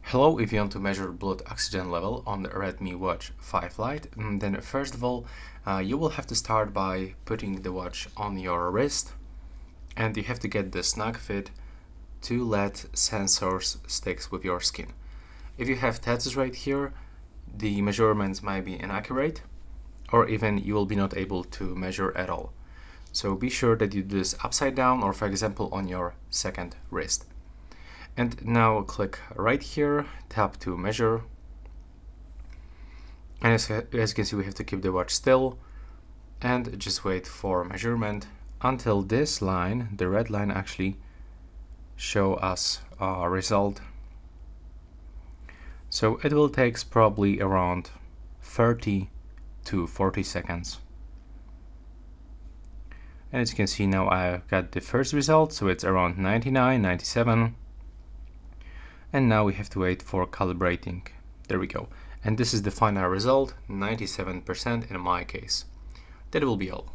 Hello, if you want to measure blood oxygen level on the Redmi Watch 5 Lite, then first of all, you will have to start by putting the watch on your wrist, and you have to get the snug fit to let sensors sticks with your skin. If you have tattoos right here, the measurements might be inaccurate, or even you will be not able to measure at all. So be sure that you do this upside down, or for example on your second wrist. And now click right here, tap to measure. And as you can see, we have to keep the watch still and just wait for measurement until this line, the red line, actually show us a result. So it will take probably around 30 to 40 seconds. And as you can see now, I got the first result, so it's around 99, 97. And now we have to wait for calibrating. There we go. And this is the final result, 97% in my case. That will be all.